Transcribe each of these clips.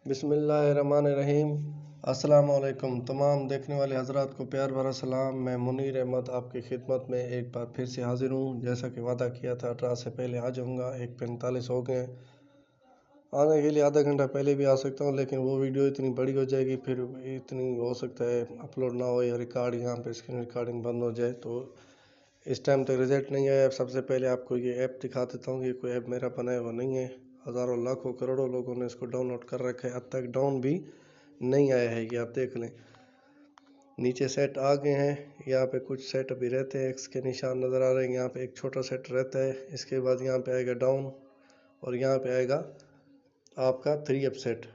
बिस्मिल्लाहिर्रहमानिर्रहीम। अस्सलामुअलैकुम तमाम देखने वाले हजरात को प्यार भरा सलाम। मैं मुनीर अहमद आपकी खिदमत में एक बार फिर से हाजिर हूँ। जैसा कि वादा किया था 18 से पहले आ जाऊँगा। 1:45 हो गए। आने के लिए आधा घंटा पहले भी आ सकता हूँ, लेकिन वो वीडियो इतनी बड़ी हो जाएगी, फिर इतनी हो सकता है अपलोड ना हो या रिकॉर्ड यहाँ पे स्क्रीन रिकॉर्डिंग बंद हो जाए। तो इस टाइम तक रिजल्ट नहीं आया। सबसे पहले आपको ये ऐप दिखा देता हूँ। ये कोई ऐप मेरा बनाया हुआ नहीं है, हज़ारों लाखों करोड़ों लोगों ने इसको डाउनलोड कर रखा है। अब तक डाउन भी नहीं आया है, ये आप देख लें। नीचे सेट आ गए हैं। यहाँ पे कुछ सेट अभी रहते हैं, एक्स के निशान नज़र आ रहे हैं। यहाँ पे एक छोटा सेट रहता है। इसके बाद यहाँ पे आएगा डाउन और यहाँ पे आएगा आपका 3 अप सेट।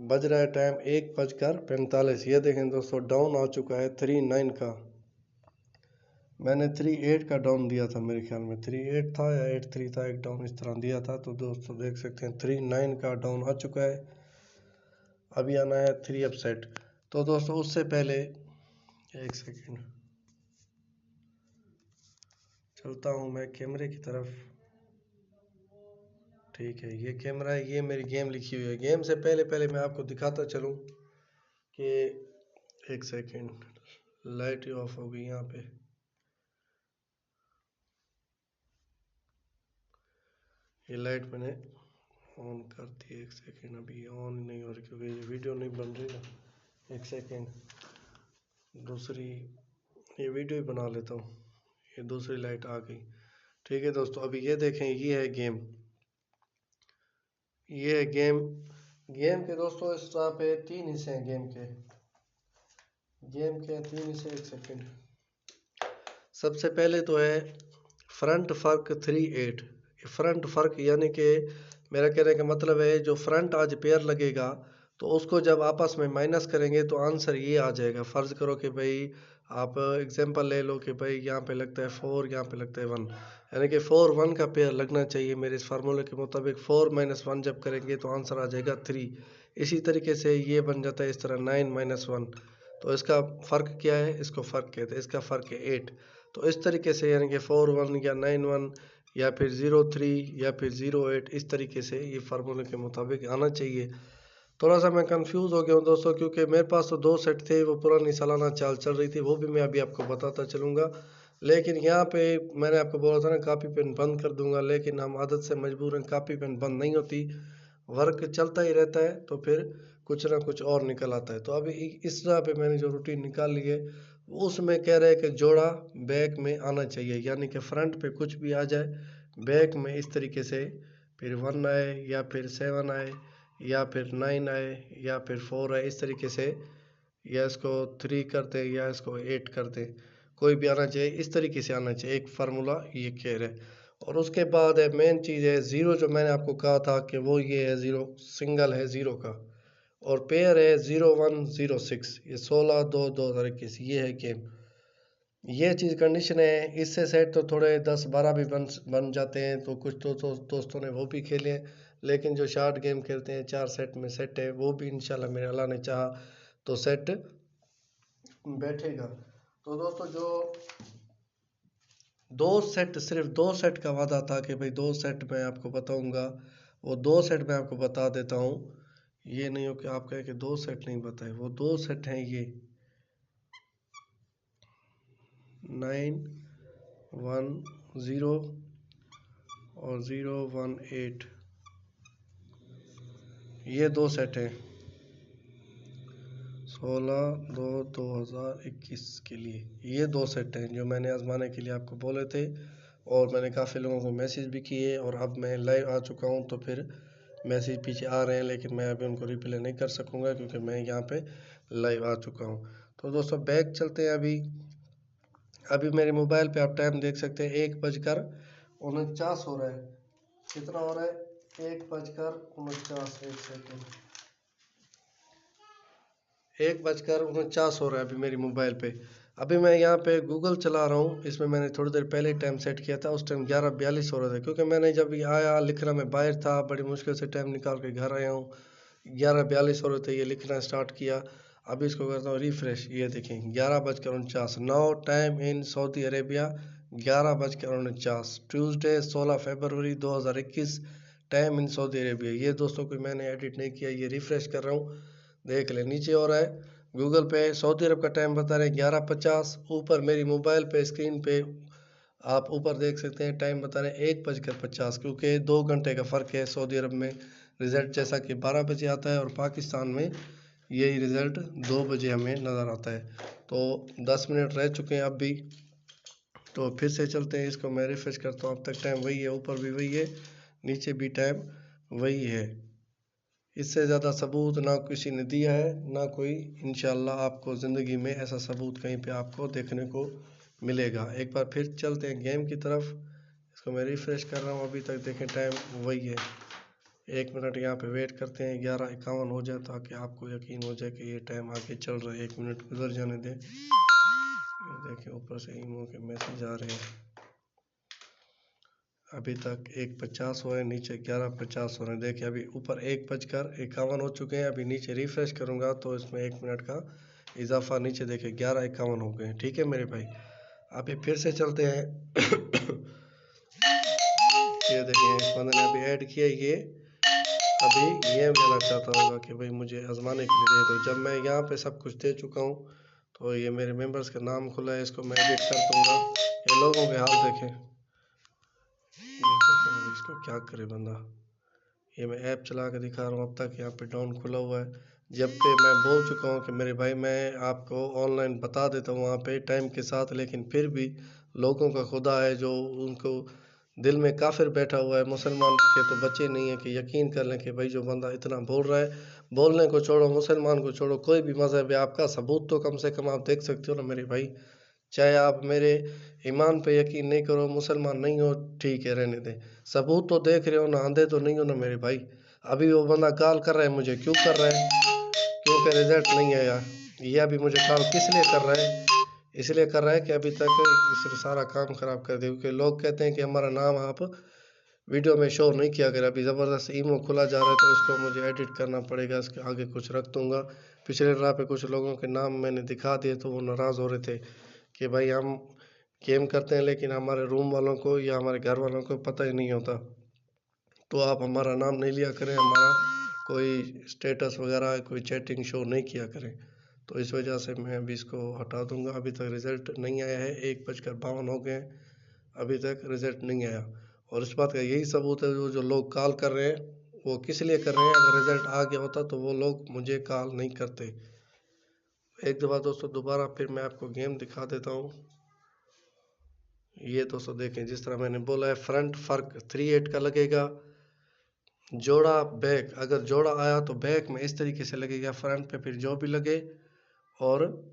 बज रहा है टाइम 1:45। ये देखें दोस्तों, डाउन आ चुका है 39 का। मैंने 38 का डाउन दिया था, मेरे ख्याल में 38 था या 83 था, एक डाउन इस तरह दिया था। तो दोस्तों देख सकते हैं 39 का डाउन आ चुका है। अभी आना है 3 अप सेट। तो दोस्तों उससे पहले एक सेकेंड चलता हूँ मैं कैमरे की तरफ। ठीक है, ये कैमरा है, ये मेरी गेम लिखी हुई है। गेम से पहले मैं आपको दिखाता चलूँ कि एक सेकेंड, लाइट ही ऑफ हो गई यहाँ पे। ये लाइट मैंने ऑन कर दी। एक सेकेंड, अभी ऑन नहीं हो रही क्योंकि ये वीडियो नहीं बन रही ना। एक सेकेंड, दूसरी ये वीडियो ही बना लेता हूँ। ये दूसरी लाइट आ गई। ठीक है दोस्तों, अभी ये देखें, ये है गेम। ये है गेम। गेम के दोस्तों इस तरह पे 3 हिस्से हैं गेम के। गेम के 3 हिस्से। एक सेकेंड, सबसे पहले तो है फ्रंट फर्क 38। फ्रंट फर्क यानी कि मेरा कहने का मतलब है, जो फ्रंट आज पेयर लगेगा तो उसको जब आपस में माइनस करेंगे तो आंसर ये आ जाएगा। फ़र्ज़ करो कि भाई आप एग्जांपल ले लो कि भाई यहाँ पे लगता है 4, यहाँ पे लगता है 1, यानी कि 4 1 का पेयर लगना चाहिए मेरे इस फार्मूले के मुताबिक। 4 - 1 जब करेंगे तो आंसर आ जाएगा 3। इसी तरीके से ये बन जाता है इस तरह 9 - 1। तो इसका फ़र्क क्या है? इसको फ़र्क कहते हैं। इसका फ़र्क है 8। तो इस तरीके से यानी कि 4 1 या 9 1 या फिर 0 3 या फिर 0 8, इस तरीके से ये फार्मूले के मुताबिक आना चाहिए। थोड़ा सा मैं कंफ्यूज हो गया हूँ दोस्तों, क्योंकि मेरे पास तो 2 सेट थे, वो पुरानी सालाना चाल चल रही थी, वो भी मैं अभी आपको बताता चलूँगा। लेकिन यहाँ पे मैंने आपको बोला था ना कापी पेन बंद कर दूंगा, लेकिन हम आदत से मजबूर हैं, कापी पेन बंद नहीं होती, वर्क चलता ही रहता है, तो फिर कुछ ना कुछ और निकल आता है। तो अभी इस तरह पे मैंने जो रूटीन निकाल ली है, उसमें कह रहे हैं कि जोड़ा बैक में आना चाहिए, यानी कि फ्रंट पे कुछ भी आ जाए, बैक में इस तरीके से फिर 1 आए या फिर 7 आए या फिर 9 आए या फिर 4 आए, इस तरीके से, या इसको 3 करते या इसको 8 करते, कोई भी आना चाहिए, इस तरीके से आना चाहिए। एक फार्मूला ये कह रहे हैं। और उसके बाद है मेन चीज़ है ज़ीरो, जो मैंने आपको कहा था कि वो ये है ज़ीरो, सिंगल है ज़ीरो का, और पेयर है 0106। ये 16/2/2021 ये है गेम। ये चीज़ कंडीशन है। इससे सेट तो थोड़े 10-12 भी बन जाते हैं, तो कुछ तो दोस्तों ने वो भी खेले हैं। लेकिन जो शार्ट गेम खेलते हैं 4 सेट में सेट है, वो भी इंशाल्लाह मेरे अल्लाह ने चाहा तो सेट बैठेगा। तो दोस्तों जो 2 सेट, सिर्फ 2 सेट का वादा था कि भाई 2 सेट मैं आपको बताऊंगा, वो 2 सेट मैं आपको बता देता हूँ। ये नहीं हो कि आप कहें कि 2 सेट नहीं बताए, वो 2 सेट हैं। ये 910 और 018, ये 2 सेट हैं 16/2/2021 के लिए। ये 2 सेट हैं जो मैंने आजमाने के लिए आपको बोले थे, और मैंने काफ़ी लोगों को मैसेज भी किए, और अब मैं लाइव आ चुका हूं, तो फिर मैसेज पीछे आ रहे हैं, लेकिन मैं अभी उनको रिप्लाई नहीं कर सकूंगा क्योंकि मैं यहाँ पे लाइव आ चुका हूँ। तो दोस्तों बैक चलते हैं। अभी मेरे मोबाइल पे आप टाइम देख सकते हैं, 1:49 हो रहा है। कितना हो रहा है? 1:49। एक सेकेंड, 1:49 हो रहा है अभी मेरी मोबाइल पे। अभी मैं यहाँ पे गूगल चला रहा हूँ। इसमें मैंने थोड़ी देर पहले टाइम सेट किया था, उस टाइम 11:42 हो रहा था, क्योंकि मैंने जब ये आया लिखना, मैं बाहर था, बड़ी मुश्किल से टाइम निकाल के घर आया हूँ। 11:42 हो रहे थे, ये लिखना स्टार्ट किया। अभी इसको करता हूँ रिफ्रेश। ये देखें 11:49 now time in Saudi Arabia, 11:49, Tuesday 16 February 2021। Time in Saudi Arabia. ये दोस्तों कोई मैंने एडिट नहीं किया, ये रिफ्रेश कर रहा हूँ, देख ले नीचे हो रहा है। गूगल पे सऊदी अरब का टाइम बता रहे हैं 11:50। ऊपर मेरी मोबाइल पे स्क्रीन पे आप ऊपर देख सकते हैं टाइम बता रहे हैं 1:50, क्योंकि 2 घंटे का फ़र्क है। सऊदी अरब में रिज़ल्ट जैसा कि 12 बजे आता है और पाकिस्तान में यही रिज़ल्ट 2 बजे हमें नज़र आता है। तो 10 मिनट रह चुके हैं अब भी, तो फिर से चलते हैं। इसको मैं रिफ्रेश करता हूँ, अब तक टाइम वही है, ऊपर भी वही है, नीचे भी टाइम वही है। इससे ज़्यादा सबूत ना किसी ने दिया है ना कोई, इंशाल्लाह आपको ज़िंदगी में ऐसा सबूत कहीं पे आपको देखने को मिलेगा। एक बार फिर चलते हैं गेम की तरफ। इसको मैं रिफ्रेश कर रहा हूँ, अभी तक देखें टाइम वही है। 1 मिनट यहाँ पे वेट करते हैं, 11:51 हो जाए ताकि आपको यकीन हो जाए कि ये टाइम आगे चल रहा है। 1 मिनट गुजर जाने दें। ये देखें ऊपर से ईमो के मैसेज आ रहे हैं। अभी तक 1:50 हुआ है, नीचे 11:50 हो रहे हैं। देखिए अभी ऊपर 1:51 हो चुके हैं। अभी नीचे रिफ्रेश करूंगा तो इसमें 1 मिनट का इजाफा, नीचे देखिए 11:51 हो गए। ठीक है मेरे भाई, अभी फिर से चलते हैं। ये देखिए इस बंदे ने अभी ऐड किया, ये अभी गेम लेना चाहता होगा कि भाई मुझे आजमाने के लिए दे दो। जब मैं यहाँ पे सब कुछ दे चुका हूँ तो ये मेरे मेंबर्स का नाम खुला है, इसको मैं एडिट कर दूंगा। ये लोगों के हाल देखें, इसको क्या करे बंदा। ये मैं ऐप चला के दिखा रहा हूँ, अब तक यहाँ पे डाउन खुला हुआ है। जब पे मैं बोल चुका हूँ कि मेरे भाई मैं आपको ऑनलाइन बता देता हूँ वहाँ पे टाइम के साथ, लेकिन फिर भी लोगों का खुदा है जो उनको दिल में काफिर बैठा हुआ है। मुसलमान के तो बच्चे नहीं है कि यकीन कर लें कि भाई जो बंदा इतना बोल रहा है, बोलने को छोड़ो, मुसलमान को छोड़ो, कोई भी मज़हब है, आपका सबूत तो कम से कम आप देख सकते हो ना मेरे भाई। चाहे आप मेरे ईमान पे यकीन नहीं करो, मुसलमान नहीं हो, ठीक है रहने दें, सबूत तो देख रहे हो ना, अंधे तो नहीं हो ना मेरे भाई। अभी वो बंदा कॉल कर रहा है मुझे, क्यों कर रहा है? क्योंकि रिजल्ट नहीं आया। ये अभी मुझे कॉल किस लिए कर रहा है? इसलिए कर रहा है कि अभी तक इसने सारा काम खराब कर दिया, क्योंकि लोग कहते हैं कि हमारा नाम आप वीडियो में शो नहीं किया कर। अभी ज़बरदस्त ईमो खुला जा रहा है तो इसको मुझे एडिट करना पड़ेगा, इसके आगे कुछ रख दूंगा। पिछले ड्रा पे कुछ लोगों के नाम मैंने दिखा दिए तो वो नाराज़ हो रहे थे कि भाई हम गेम करते हैं लेकिन हमारे रूम वालों को या हमारे घर वालों को पता ही नहीं होता, तो आप हमारा नाम नहीं लिया करें, हमारा कोई स्टेटस वगैरह कोई चैटिंग शो नहीं किया करें। तो इस वजह से मैं अभी इसको हटा दूंगा। अभी तक रिज़ल्ट नहीं आया है, 1:52 हो गए, अभी तक रिज़ल्ट नहीं आया। और इस बात का यही सबूत है जो लोग कॉल कर रहे हैं वो किस लिए कर रहे हैं। अगर रिज़ल्ट आ गया होता तो वो लोग मुझे कॉल नहीं करते। एक दफ़ा दोस्तों दोबारा फिर मैं आपको गेम दिखा देता हूँ। ये दोस्तों देखें, जिस तरह मैंने बोला है फ्रंट फर्क 38 का लगेगा, जोड़ा बैक, अगर जोड़ा आया तो बैक में इस तरीके से लगेगा, फ्रंट पे फिर जो भी लगे और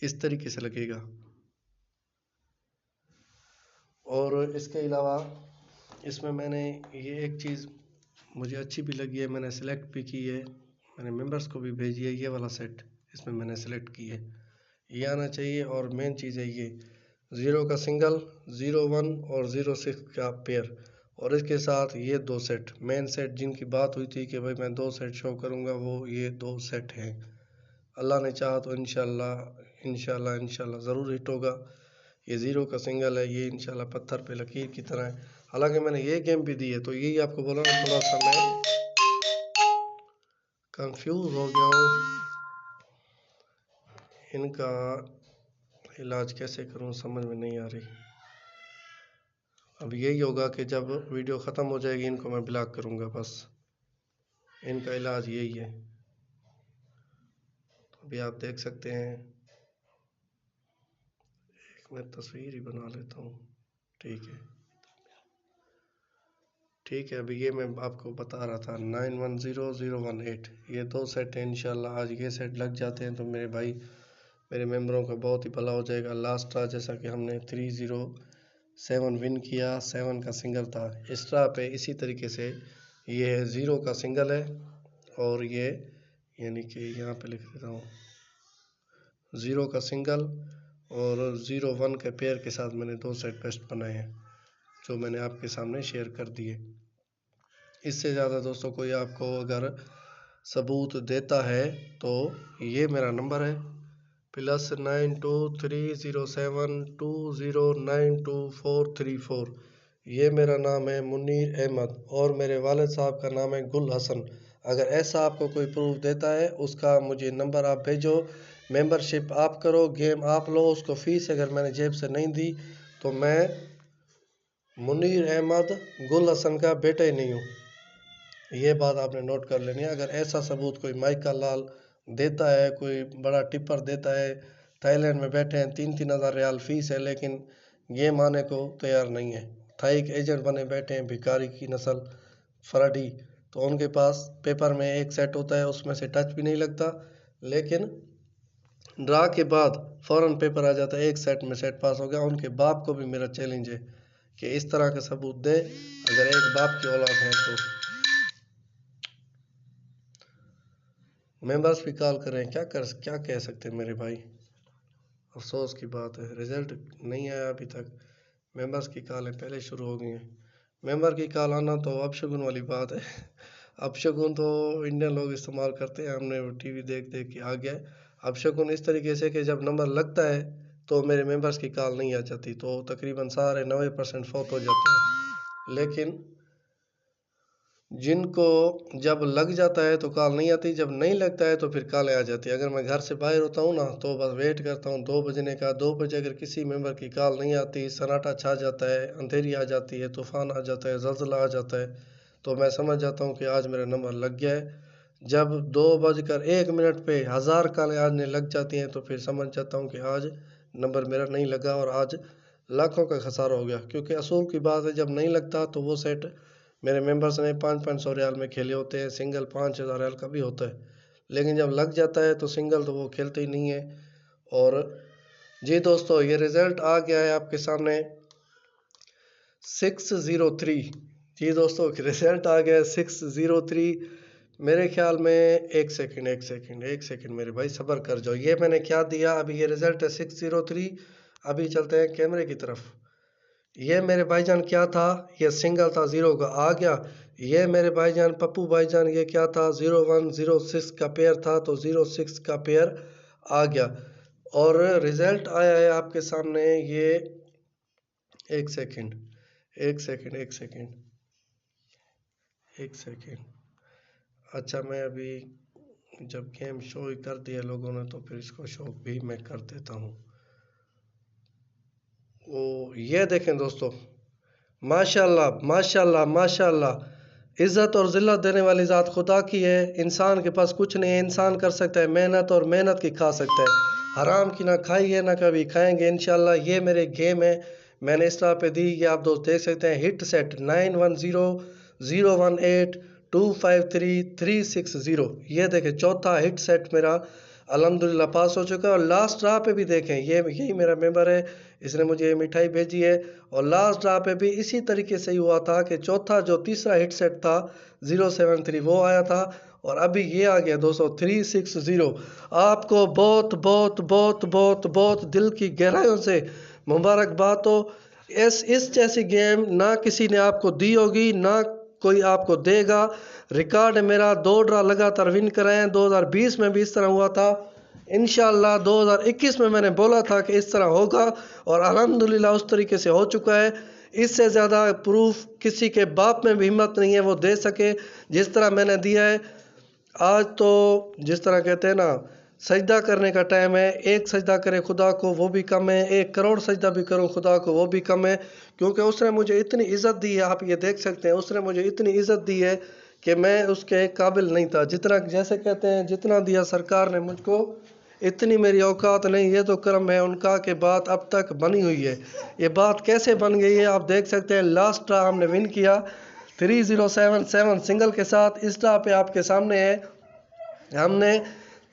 इस तरीके से लगेगा। और इसके अलावा इसमें मैंने ये एक चीज़ मुझे अच्छी भी लगी है, मैंने सेलेक्ट भी की है, मैंने मेंबर्स को भी भेजी है। ये वाला सेट इसमें मैंने सेलेक्ट की है, ये आना चाहिए। और मेन चीज़ है ये 0 का सिंगल, 01 और 06 का पेयर, और इसके साथ ये 2 सेट, मेन सेट जिनकी बात हुई थी कि भाई मैं 2 सेट शो करूँगा, वो ये 2 सेट हैं। अल्लाह ने चाहा तो इंशाल्लाह इंशाल्लाह इंशाल्लाह ज़रूर हिट होगा। ये 0 का सिंगल है, ये इंशाल्लाह पत्थर पे लकीर की तरह है। हालांकि मैंने ये गेम भी दी है, तो यही आपको बोला ना, थोड़ा सा मैं कंफ्यूज हो गया हूँ, इनका इलाज कैसे करूँ समझ में नहीं आ रही। अब यही होगा कि जब वीडियो ख़त्म हो जाएगी इनको मैं ब्लॉक करूँगा, बस इनका इलाज यही है। तो अभी आप देख सकते हैं, एक मैं तस्वीर ही बना लेता हूँ। ठीक है ठीक है, अभी ये मैं आपको बता रहा था 910018, ये 2 सेट हैं। इंशाल्लाह आज ये सेट लग जाते हैं तो मेरे भाई मेरे मेंबरों का बहुत ही भला हो जाएगा। लास्ट ड्रा जैसा कि हमने 307 विन किया, 7 का सिंगल था। इस ड्रा पे इसी तरीके से ये है 0 का सिंगल है, और ये यानी कि यहाँ पे लिख देता हूँ 0 का सिंगल और 01 के पेयर के साथ मैंने 2 सेट बेस्ट बनाए हैं जो मैंने आपके सामने शेयर कर दिए। इससे ज़्यादा दोस्तों कोई आपको अगर सबूत देता है तो ये मेरा नंबर है +923072092434। ये मेरा नाम है मुनीर अहमद और मेरे वालिद साहब का नाम है गुल हसन। अगर ऐसा आपको कोई प्रूफ देता है उसका मुझे नंबर आप भेजो, मेंबरशिप आप करो, गेम आप लो, उसको फीस अगर मैंने जेब से नहीं दी तो मैं मुनीर अहमद गुल हसन का बेटा ही नहीं हूँ। ये बात आपने नोट कर लेनी है। अगर ऐसा सबूत कोई माइका लाल देता है, कोई बड़ा टिप्पर देता है, थाईलैंड में बैठे हैं, 3-3 हज़ार रियाल फीस है लेकिन गेम आने को तैयार नहीं है, थाई के एजेंट बने बैठे हैं, भिखारी की नस्ल फराडी, तो उनके पास पेपर में एक सेट होता है, उसमें से टच भी नहीं लगता, लेकिन ड्रा के बाद फौरन पेपर आ जाता है, एक सेट में सेट पास हो गया। उनके बाप को भी मेरा चैलेंज है कि इस तरह का सबूत दे अगर एक बाप की औलाद है तो। मेंबर्स भी कॉल कर रहे हैं, क्या कह सकते हैं मेरे भाई, अफसोस की बात है रिजल्ट नहीं आया अभी तक। मेंबर्स की कॉलें पहले शुरू हो गई हैं। मेंबर की कॉल आना तो अपशगुन वाली बात है। अपशगुन तो इंडियन लोग इस्तेमाल करते हैं, हमने टीवी देख देख के आ गया। अपशगुन इस तरीके से कि जब नंबर लगता है तो मेरे मेंबर्स की कॉल नहीं आ जाती, तो तकरीबन सारे 90% फौत हो जाते हैं। लेकिन जिनको जब लग जाता है तो कॉल नहीं आती, जब नहीं लगता है तो फिर कॉलें आ जाती है। अगर मैं घर से बाहर होता हूँ ना तो बस वेट करता हूँ 2 बजने का। 2 बजे अगर किसी मेंबर की कॉल नहीं आती, सन्नाटा छा जाता है, अंधेरी आ जाती है, तूफान आ जाता है, ज़लज़ला आ जाता है, तो मैं समझ जाता हूँ कि आज मेरा नंबर लग गया है। जब 2:01 पे 1000 कॉलें आने लग जाती हैं तो फिर समझ जाता हूँ कि आज नंबर मेरा नहीं लगा और आज लाखों का खसारा हो गया। क्योंकि असूल की बात है, जब नहीं लगता तो वो सेट मेरे मेंबर्स ने 500 रियाल में खेले होते हैं, सिंगल 5000 रियाल का भी होता है, लेकिन जब लग जाता है तो सिंगल तो वो खेलते ही नहीं है। और जी दोस्तों, ये रिज़ल्ट आ गया है आपके सामने 603। जी दोस्तों, रिज़ल्ट आ गया है 603। मेरे ख्याल में एक सेकंड मेरे भाई सब्र कर जाओ। ये मैंने क्या दिया, अभी ये रिज़ल्ट है 603। अभी चलते हैं कैमरे की तरफ। ये मेरे भाईजान क्या था, ये सिंगल था, 0 का आ गया। ये मेरे भाईजान पप्पू भाईजान ये क्या था, 0106 का पेयर था, तो 06 का पेयर आ गया। और रिजल्ट आया है आपके सामने ये एक सेकंड। अच्छा, मैं अभी जब गेम शो ही कर दिया लोगों ने तो फिर इसको शो भी मैं कर देता हूँ। ओ ये देखें दोस्तों, माशाल्लाह माशाल्लाह माशाल्लाह। इज़्ज़त और ज़िल्लत देने वाली ज़ात खुदा की है। इंसान के पास कुछ नहीं है, इंसान कर सकता है मेहनत और मेहनत की खा सकता है। हराम की ना खाई है ना कभी खाएंगे इंशाल्लाह। ये मेरे गेम है, मैंने इस तरह पे दी, ये आप दोस्त देख सकते हैं। Hit set 910018253360। ये देखें चौथा हिट सेट मेरा अल्हम्दुलिल्लाह पास हो चुका है। और लास्ट ड्रा पे भी देखें, ये यही मेरा मेंबर है, इसने मुझे ये मिठाई भेजी है। और लास्ट ड्रा पे भी इसी तरीके से ही हुआ था कि चौथा जो तीसरा हिट सेट था 073 वो आया था। और अभी ये आ गया 360। आपको बहुत बहुत बहुत बहुत बहुत दिल की गहराइयों से मुबारकबाद हो। इस जैसी गेम ना किसी ने आपको दी होगी, ना कोई आपको देगा। रिकॉर्ड मेरा 2 ड्रा लगातार विन कराए हैं। 2020 में भी इस तरह हुआ था। इंशाल्लाह 2021 में मैंने बोला था कि इस तरह होगा और अल्हम्दुलिल्लाह उस तरीके से हो चुका है। इससे ज़्यादा प्रूफ किसी के बाप में भी हिम्मत नहीं है वो दे सके जिस तरह मैंने दिया है। आज तो जिस तरह कहते हैं ना, सजदा करने का टाइम है। एक सजदा करे खुदा को वो भी कम है, 1 करोड़ सजदा भी करूं खुदा को वो भी कम है। क्योंकि उसने मुझे इतनी इज़्ज़त दी है, आप ये देख सकते हैं, उसने मुझे इतनी इज़्ज़त दी है कि मैं उसके काबिल नहीं था। जितना जैसे कहते हैं जितना दिया सरकार ने मुझको, इतनी मेरी औकात नहीं। ये तो करम है उनका कि बात अब तक बनी हुई है। ये बात कैसे बन गई है आप देख सकते हैं। लास्ट ड्रा हमने विन किया 3077 सिंगल के साथ। इस ड्रा पे आपके सामने है, हमने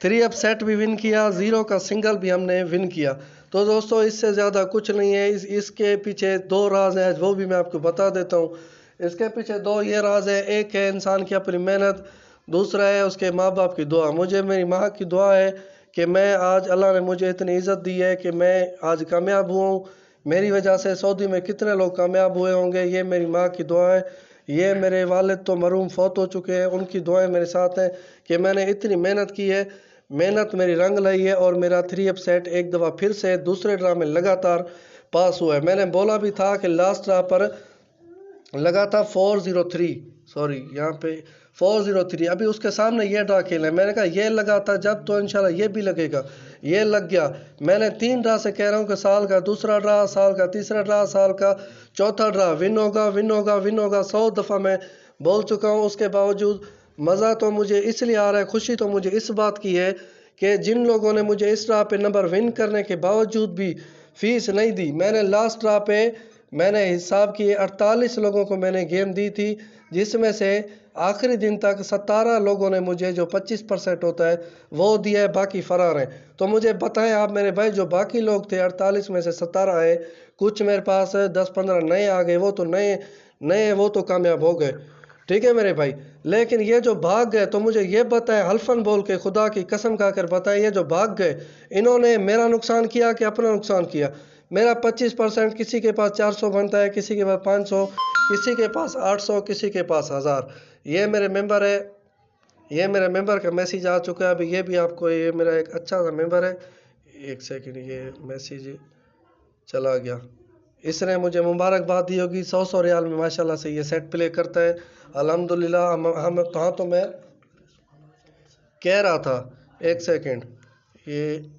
3 अप सेट भी विन किया, 0 का सिंगल भी हमने विन किया। तो दोस्तों इससे ज़्यादा कुछ नहीं है। इसके पीछे 2 राज हैं, वो भी मैं आपको बता देता हूँ। इसके पीछे 2 ये राज है, एक है इंसान की अपनी मेहनत, दूसरा है उसके माँ बाप की दुआ। मुझे मेरी माँ की दुआ है कि मैं आज, अल्लाह ने मुझे इतनी इज़्ज़त दी है कि मैं आज कामयाब हुआ हूँ। मेरी वजह से सऊदी में कितने लोग कामयाब हुए होंगे, ये मेरी माँ की दुआ है। ये मेरे वालिद तो मरूम फौत हो चुके हैं, उनकी दुआएं मेरे साथ हैं कि मैंने इतनी मेहनत की है, मेहनत मेरी रंग लाई है। और मेरा 3 अप सेट एक दफ़ा फिर से दूसरे ड्रा में लगातार पास हुआ है। मैंने बोला भी था कि लास्ट ड्रा पर लगा था 403, सॉरी यहाँ पे 403। अभी उसके सामने ये ड्रा खेला है, मैंने कहा ये लगा था जब, तो इंशाल्लाह ये भी लगेगा। ये लग गया। मैंने 3 ड्रा से कह रहा हूँ कि साल का दूसरा ड्रा, साल का तीसरा ड्रा, साल का चौथा ड्रा विन होगा, विन होगा, विन होगा। 100 दफ़ा मैं बोल चुका हूँ। उसके बावजूद मज़ा तो मुझे इसलिए आ रहा है, खुशी तो मुझे इस बात की है कि जिन लोगों ने मुझे इस ड्रा पे नंबर विन करने के बावजूद भी फीस नहीं दी, मैंने लास्ट ड्रा पे मैंने हिसाब किए 48 लोगों को मैंने गेम दी थी, जिसमें से आखिरी दिन तक 17 लोगों ने मुझे जो 25% होता है वो दिया है, बाकी फरार हैं। तो मुझे बताएं आप मेरे भाई, जो बाकी लोग थे 48 में से 17 आए, कुछ मेरे पास 10-15 नए आ गए, वो तो नए वो तो कामयाब हो गए, ठीक है मेरे भाई। लेकिन ये जो भाग गए, तो मुझे ये बताएं हल्फन बोल के, खुदा की कसम खाकर बताएं, ये जो भाग गए इन्होंने मेरा नुकसान किया कि अपना नुकसान किया? मेरा 25%, किसी के पास 400 बनता है, किसी के पास 500, किसी के पास 800, किसी के पास 1000। ये मेरे मेंबर है, ये मेरे मेंबर का मैसेज आ चुका है। अभी ये भी आपको, ये मेरा एक अच्छा सा मेंबर है। एक सेकंड, ये मैसेज चला गया। इसने मुझे मुबारकबाद दी होगी। 100 रियाल में माशाल्लाह से ये सेट प्ले करता है, अल्हम्दुलिल्लाह। हम हाँ, तो मैं कह रहा था, एक सेकंड, ये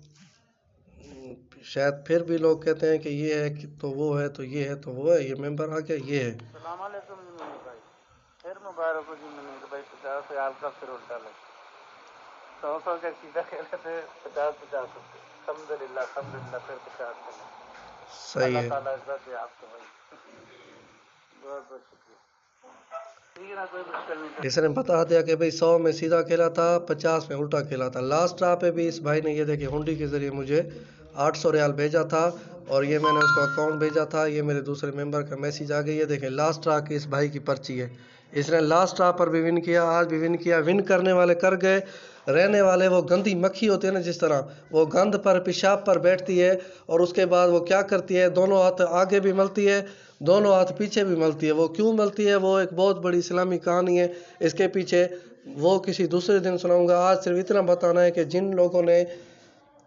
शायद फिर भी लोग कहते हैं कि ये है तो वो है, तो ये है तो वो है। ये मेंबर आ गया, ये है। सलाम अलैकुम जी मनी भाई, फिर मुबारक हो जी मनी भाई। 50 रियाल का फिर उल्टा लग 100 का सीधा खेले थे, 50 अल्हम्दुलिल्लाह अल्हम्दुलिल्लाह, फिर 50 खेले। सही अल्लाह है। ताला इज्जत दे आपको भाई, बहुत बहुत शुक्रिया। ठीक है ना, कोई मुश्किल नहीं। इसने बता दिया कि भाई 100 में सीधा खेला था, 50 में उल्टा खेला था। लास्ट ड्रा पे भी इस भाई ने ये देखिए हुंडी के जरिए मुझे 800 रियाल भेजा था, और ये मैंने उसको अकाउंट भेजा था। ये मेरे दूसरे मेंबर का मैसेज आ गई है, देखें लास्ट ड्रा की इस भाई की पर्ची है। इसने लास्ट ड्रा पर भी विन किया, आज भी विन किया। विन करने वाले कर गए, रहने वाले वो गंदी मक्खी होती है ना, जिस तरह वो गंद पर, पेशाब पर बैठती है, और उसके बाद वो क्या करती है, दोनों हाथ आगे भी मलती है, दोनों हाथ पीछे भी मलती है। वो क्यों मलती है, वो एक बहुत बड़ी इस्लामी कहानी है इसके पीछे, वो किसी दूसरे दिन सुनाऊंगा। आज सिर्फ इतना बताना है कि जिन लोगों ने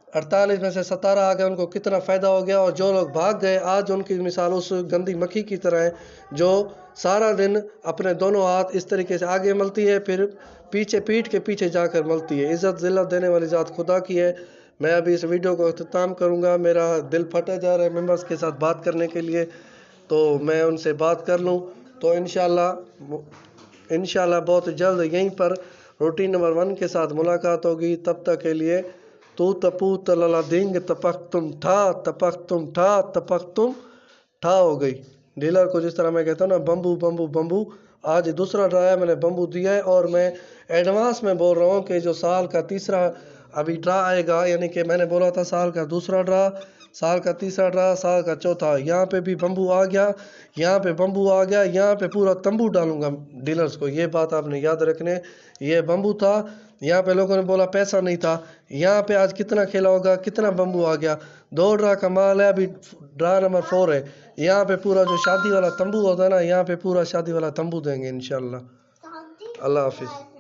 48 में से 17 आ गए, उनको कितना फ़ायदा हो गया, और जो लोग भाग गए आज उनकी मिसाल उस गंदी मक्खी की तरह है, जो सारा दिन अपने दोनों हाथ इस तरीके से आगे मलती है, फिर पीछे पीठ के पीछे जाकर मलती है। इज़्ज़त ज़िल्लत देने वाली ज़ात खुदा की है। मैं अभी इस वीडियो को अख्ताम करूँगा। मेरा दिल फटा जा रहा है मेंबर्स के साथ बात करने के लिए, तो मैं उनसे बात कर लूँ, तो इंशाल्लाह बहुत जल्द यहीं पर रूटीन नंबर 1 के साथ मुलाकात होगी। तब तक के लिए तू तपू तलला देंगे, तपक तुम ठा हो गई। डीलर को जिस तरह मैं कहता हूँ ना, बम्बू बम्बू बम्बू। आज दूसरा ड्रा है, मैंने बम्बू दिया है, और मैं एडवांस में बोल रहा हूँ कि जो साल का तीसरा अभी ड्रा आएगा, यानी कि मैंने बोला था साल का दूसरा ड्रा, साल का तीसरा ड्रा, साल का चौथा, यहाँ पे भी बम्बू आ गया, यहाँ पे बम्बू आ गया, यहाँ पे पूरा तंबू डालूंगा डीलर्स को। ये बात आपने याद रखने। ये बम्बू था, यहाँ पे लोगों ने बोला पैसा नहीं था, यहाँ पे आज कितना खेला होगा, कितना बम्बू आ गया। 2 ड्रा का माल है, अभी ड्रा नंबर 4 है। यहाँ पे पूरा जो शादी वाला तंबू होता है ना, यहाँ पे पूरा शादी वाला तंबू देंगे इंशाल्लाह। अल्लाह हाफिज।